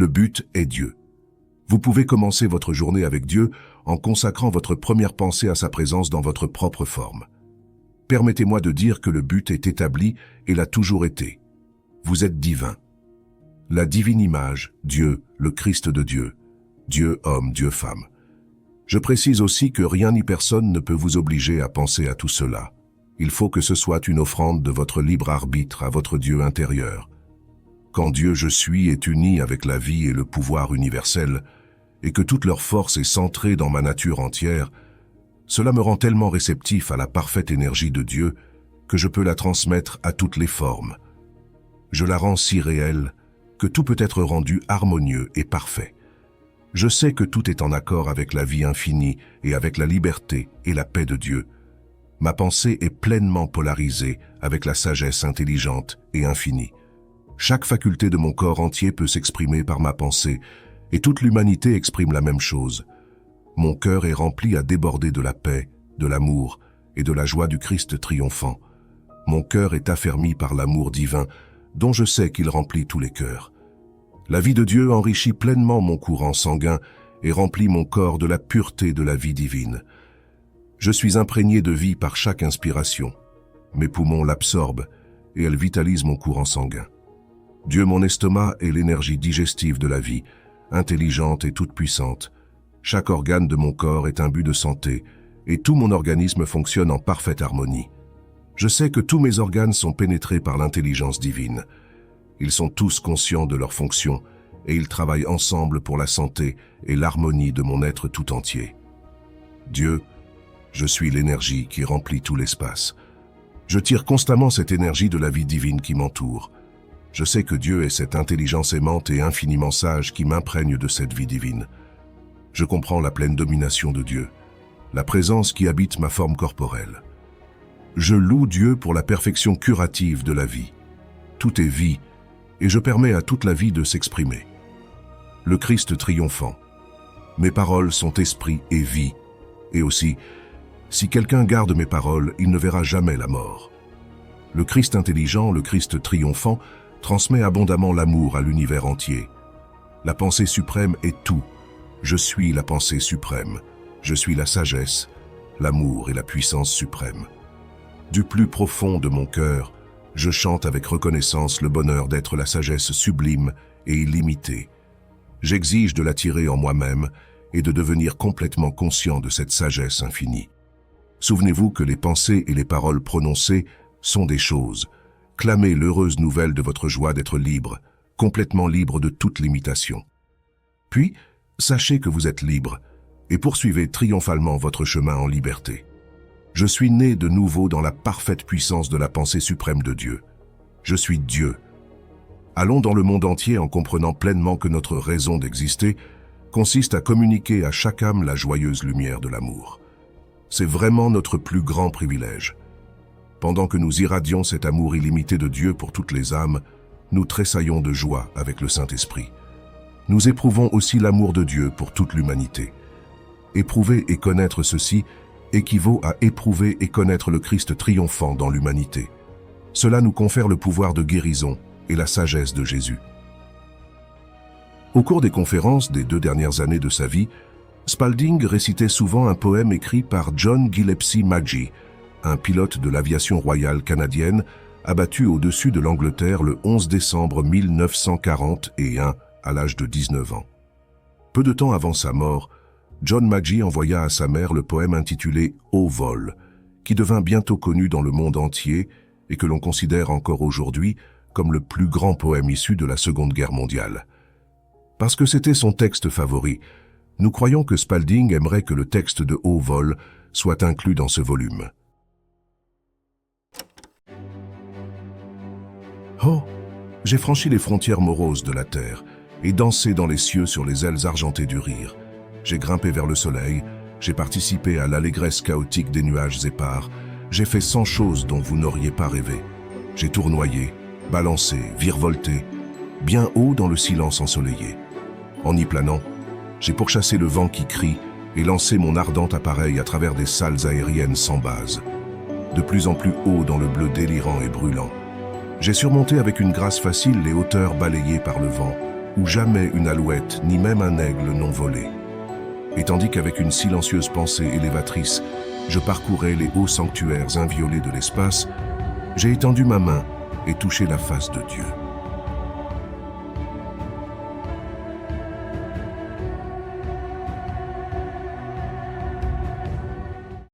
Le but est Dieu. Vous pouvez commencer votre journée avec Dieu en consacrant votre première pensée à sa présence dans votre propre forme. Permettez-moi de dire que le but est établi et l'a toujours été. Vous êtes divin. La divine image, Dieu, le Christ de Dieu, Dieu homme, Dieu femme. Je précise aussi que rien ni personne ne peut vous obliger à penser à tout cela. Il faut que ce soit une offrande de votre libre arbitre à votre Dieu intérieur. Quand Dieu je suis est uni avec la vie et le pouvoir universel, et que toute leur force est centrée dans ma nature entière, cela me rend tellement réceptif à la parfaite énergie de Dieu que je peux la transmettre à toutes les formes. Je la rends si réelle que tout peut être rendu harmonieux et parfait. Je sais que tout est en accord avec la vie infinie et avec la liberté et la paix de Dieu. Ma pensée est pleinement polarisée avec la sagesse intelligente et infinie. Chaque faculté de mon corps entier peut s'exprimer par ma pensée, et toute l'humanité exprime la même chose. Mon cœur est rempli à déborder de la paix, de l'amour et de la joie du Christ triomphant. Mon cœur est affermi par l'amour divin, dont je sais qu'il remplit tous les cœurs. La vie de Dieu enrichit pleinement mon courant sanguin et remplit mon corps de la pureté de la vie divine. Je suis imprégné de vie par chaque inspiration. Mes poumons l'absorbent et elle vitalise mon courant sanguin. Dieu, mon estomac, est l'énergie digestive de la vie, intelligente et toute puissante. Chaque organe de mon corps est un but de santé et tout mon organisme fonctionne en parfaite harmonie. Je sais que tous mes organes sont pénétrés par l'intelligence divine. Ils sont tous conscients de leurs fonctions et ils travaillent ensemble pour la santé et l'harmonie de mon être tout entier. Dieu, je suis l'énergie qui remplit tout l'espace. Je tire constamment cette énergie de la vie divine qui m'entoure. Je sais que Dieu est cette intelligence aimante et infiniment sage qui m'imprègne de cette vie divine. Je comprends la pleine domination de Dieu, la présence qui habite ma forme corporelle. Je loue Dieu pour la perfection curative de la vie. Tout est vie, et je permets à toute la vie de s'exprimer. Le Christ triomphant. Mes paroles sont esprit et vie, et aussi, si quelqu'un garde mes paroles, il ne verra jamais la mort. Le Christ intelligent, le Christ triomphant, transmet abondamment l'amour à l'univers entier. La pensée suprême est tout. Je suis la pensée suprême. Je suis la sagesse, l'amour et la puissance suprême. Du plus profond de mon cœur, je chante avec reconnaissance le bonheur d'être la sagesse sublime et illimitée. J'exige de l'attirer en moi-même et de devenir complètement conscient de cette sagesse infinie. Souvenez-vous que les pensées et les paroles prononcées sont des choses. Clamez l'heureuse nouvelle de votre joie d'être libre, complètement libre de toute limitation. Puis, sachez que vous êtes libre et poursuivez triomphalement votre chemin en liberté. Je suis né de nouveau dans la parfaite puissance de la pensée suprême de Dieu. Je suis Dieu. Allons dans le monde entier en comprenant pleinement que notre raison d'exister consiste à communiquer à chaque âme la joyeuse lumière de l'amour. C'est vraiment notre plus grand privilège. Pendant que nous irradions cet amour illimité de Dieu pour toutes les âmes, nous tressaillons de joie avec le Saint-Esprit. Nous éprouvons aussi l'amour de Dieu pour toute l'humanité. Éprouver et connaître ceci équivaut à éprouver et connaître le Christ triomphant dans l'humanité. Cela nous confère le pouvoir de guérison et la sagesse de Jésus. Au cours des conférences des 2 dernières années de sa vie, Spalding récitait souvent un poème écrit par John Gillespie Magee, un pilote de l'aviation royale canadienne abattu au-dessus de l'Angleterre le 11 décembre 1941 à l'âge de 19 ans. Peu de temps avant sa mort, John Magee envoya à sa mère le poème intitulé « Au vol », qui devint bientôt connu dans le monde entier et que l'on considère encore aujourd'hui comme le plus grand poème issu de la Seconde Guerre mondiale. Parce que c'était son texte favori, nous croyons que Spalding aimerait que le texte de Au vol soit inclus dans ce volume. Oh, j'ai franchi les frontières moroses de la terre et dansé dans les cieux sur les ailes argentées du rire. J'ai grimpé vers le soleil, j'ai participé à l'allégresse chaotique des nuages épars, j'ai fait 100 choses dont vous n'auriez pas rêvé. J'ai tournoyé, balancé, virevolté, bien haut dans le silence ensoleillé. En y planant, j'ai pourchassé le vent qui crie et lancé mon ardent appareil à travers des salles aériennes sans base. De plus en plus haut dans le bleu délirant et brûlant, j'ai surmonté avec une grâce facile les hauteurs balayées par le vent où jamais une alouette ni même un aigle n'ont volé. Et tandis qu'avec une silencieuse pensée élévatrice, je parcourais les hauts sanctuaires inviolés de l'espace, j'ai étendu ma main et touché la face de Dieu.